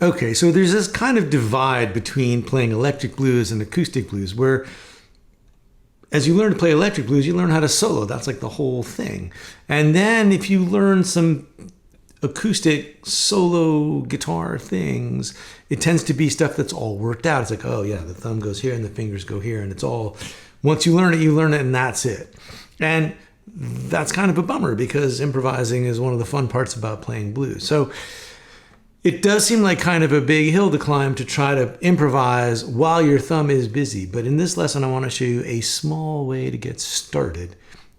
Okay, so there's this kind of divide between playing electric blues and acoustic blues, where as you learn to play electric blues, you learn how to solo. That's like the whole thing. And then if you learn some acoustic solo guitar things, it tends to be stuff that's all worked out. It's like, oh yeah, the thumb goes here and the fingers go here, and it's all, once you learn it, and that's it. And that's kind of a bummer, because improvising is one of the fun parts about playing blues. So it does seem like kind of a big hill to climb to try to improvise while your thumb is busy. But in this lesson, I want to show you a small way to get started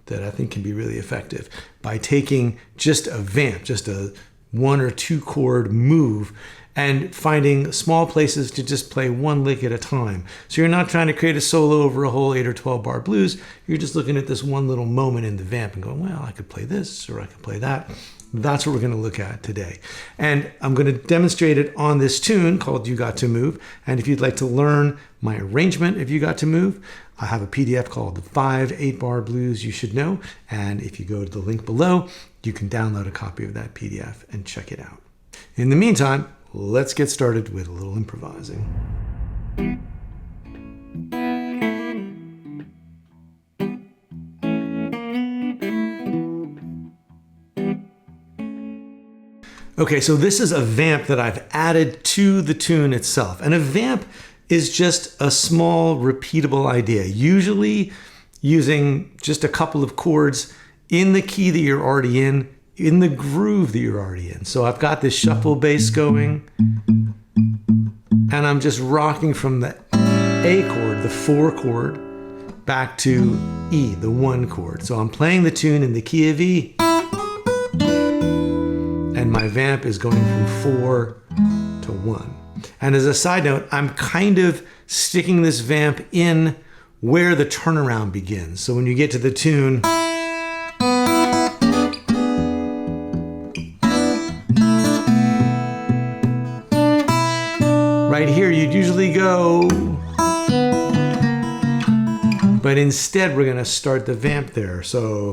that I think can be really effective by taking just a vamp, just a 1 or 2 chord move, and finding small places to just play one lick at a time. So you're not trying to create a solo over a whole 8 or 12 bar blues. You're just looking at this one little moment in the vamp and going, well, I could play this or I could play that. That's what we're going to look at today. And I'm going to demonstrate it on this tune called You Got to Move. And if you'd like to learn my arrangement of You Got to Move, I have a PDF called the 5 8-bar blues you should know. And if you go to the link below, you can download a copy of that PDF and check it out. In the meantime, let's get started with a little improvising. Okay, so this is a vamp that I've added to the tune itself. And a vamp is just a small repeatable idea, usually using just a couple of chords in the key that you're already in the groove that you're already in. So I've got this shuffle bass going, and I'm just rocking from the A chord, the 4 chord, back to E, the 1 chord. So I'm playing the tune in the key of E, and my vamp is going from 4 to 1. And as a side note, I'm kind of sticking this vamp in where the turnaround begins. So when you get to the tune, right here, you'd usually go, but instead we're gonna start the vamp there. So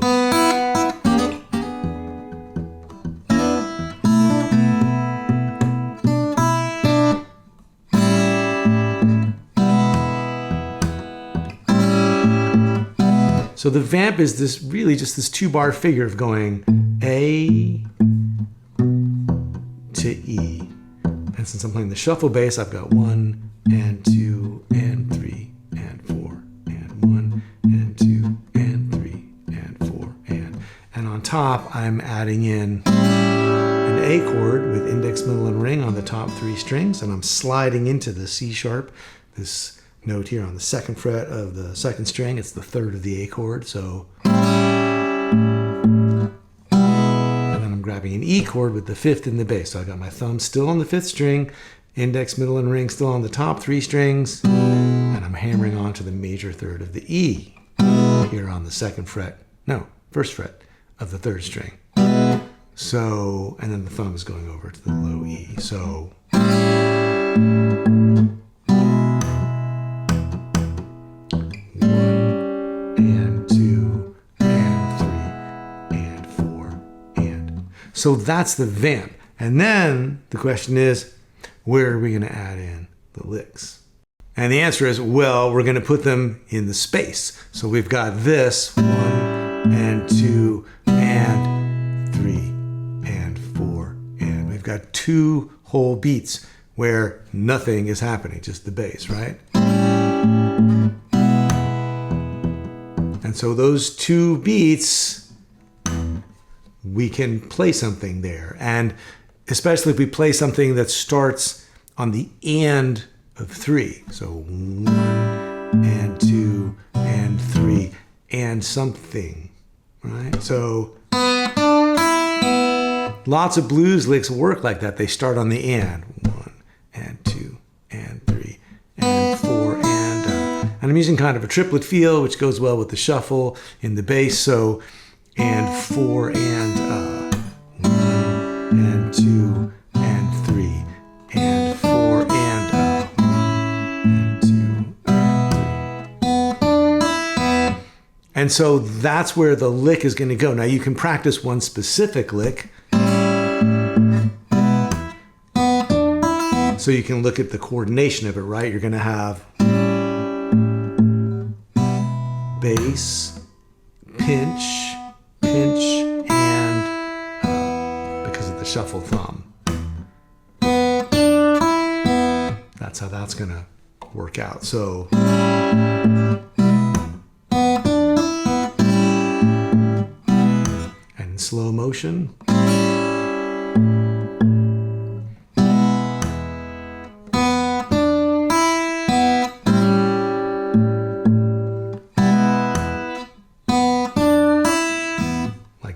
So the vamp is this really just this 2-bar figure of going A to E. And since I'm playing the shuffle bass, I've got 1 and 2 and 3 and 4 and 1 and 2 and 3 and 4 and on top I'm adding in an A chord with index, middle, and ring on the top 3 strings, and I'm sliding into the C sharp, this note here on the 2nd fret of the 2nd string. It's the 3rd of the A chord. So, and then I'm grabbing an E chord with the 5th in the bass. So I got my thumb still on the 5th string, index, middle, and ring still on the top 3 strings, and I'm hammering onto the major 3rd of the E here on the 2nd fret, no, 1st fret of the 3rd string. So, and then the thumb is going over to the low E. So, 1 and 2 and 3 and 4 and. So that's the vamp. And then the question is, where are we going to add in the licks? And the answer is, well, we're going to put them in the space. So we've got this 1 and 2 and 3 and 4 and we've got 2 whole beats where nothing is happening, just the bass, right? And so those 2 beats, we can play something there. And especially if we play something that starts on the and of 3. So 1 and 2 and 3 and something, right? So lots of blues licks work like that. They start on the and. 1 and 2 and 3 and 4 and I'm using kind of a triplet feel, which goes well with the shuffle in the bass. So, and 4 and 1 and 2 and 3 and 4 and 1 and 2 and 3. And so that's where the lick is going to go. Now you can practice one specific lick. So you can look at the coordination of it, right? You're going to have bass, pinch, pinch, and because of the shuffle thumb. That's how that's going to work out. So and in slow motion.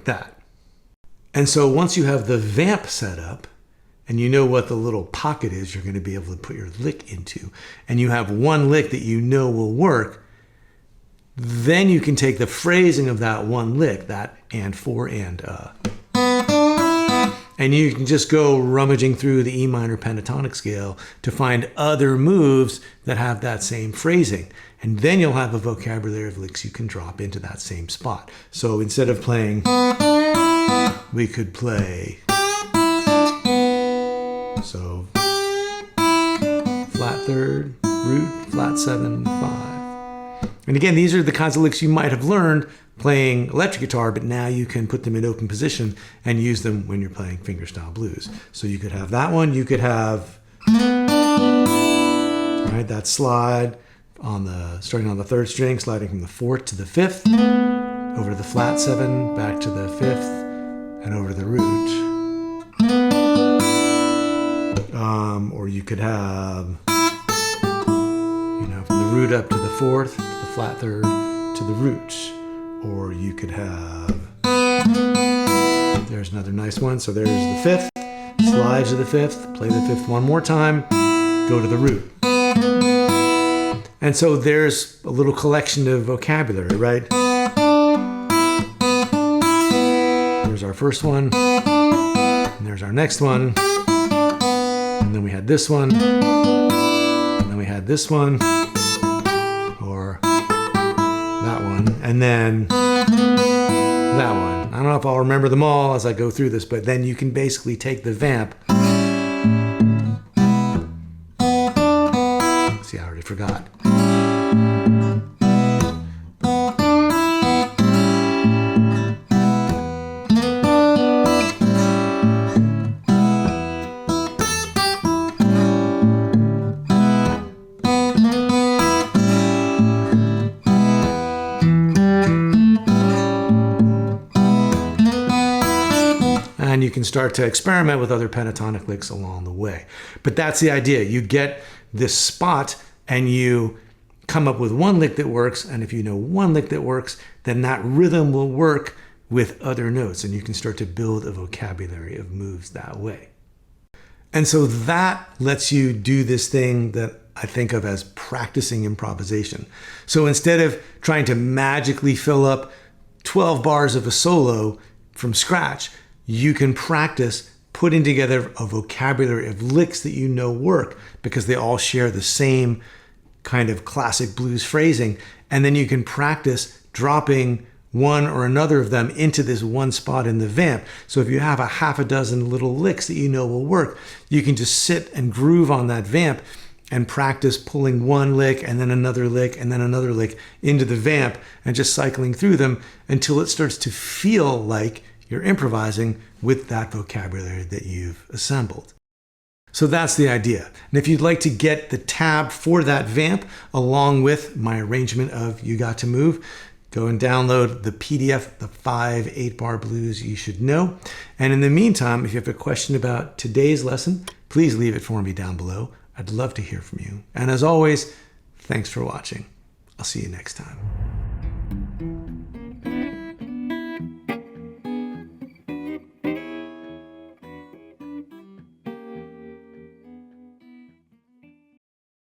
That. And so once you have the vamp set up and you know what the little pocket is you're going to be able to put your lick into, and you have one lick that you know will work, then you can take the phrasing of that one lick, that and, for, and you can just go rummaging through the E minor pentatonic scale to find other moves that have that same phrasing. And then you'll have a vocabulary of licks you can drop into that same spot. So instead of playing, we could play, so flat third, root, flat 7, 5. And again, these are the kinds of licks you might have learned playing electric guitar, but now you can put them in open position and use them when you're playing fingerstyle blues. So you could have that one, you could have, right, that slide on the, starting on the 3rd string, sliding from the 4th to the 5th, over to the flat 7, back to the 5th, and over to the root. Or you could have, you know, from the root up to the 4th, to the flat 3rd, to the root. Or you could have, there's another nice one. So there's the 5th, slide to the 5th, play the 5th one more time, go to the root. And so there's a little collection of vocabulary, right? There's our first one, and there's our next one, and then we had this one, and then we had this one, or that one, and then that one. I don't know if I'll remember them all as I go through this, but then you can basically take the vamp. See, I already forgot. And you can start to experiment with other pentatonic licks along the way. But that's the idea. You get this spot and you come up with one lick that works. And if you know one lick that works, then that rhythm will work with other notes. And you can start to build a vocabulary of moves that way. And so that lets you do this thing that I think of as practicing improvisation. So instead of trying to magically fill up 12 bars of a solo from scratch, you can practice putting together a vocabulary of licks that you know work because they all share the same kind of classic blues phrasing. And then you can practice dropping one or another of them into this one spot in the vamp. So if you have a half a dozen little licks that you know will work, you can just sit and groove on that vamp and practice pulling one lick and then another lick and then another lick into the vamp and just cycling through them until it starts to feel like you're improvising with that vocabulary that you've assembled. So that's the idea. And if you'd like to get the tab for that vamp along with my arrangement of You Got to Move, go and download the PDF, the 5 8-bar blues you should know. And in the meantime, if you have a question about today's lesson, please leave it for me down below. I'd love to hear from you. And as always, thanks for watching. I'll see you next time.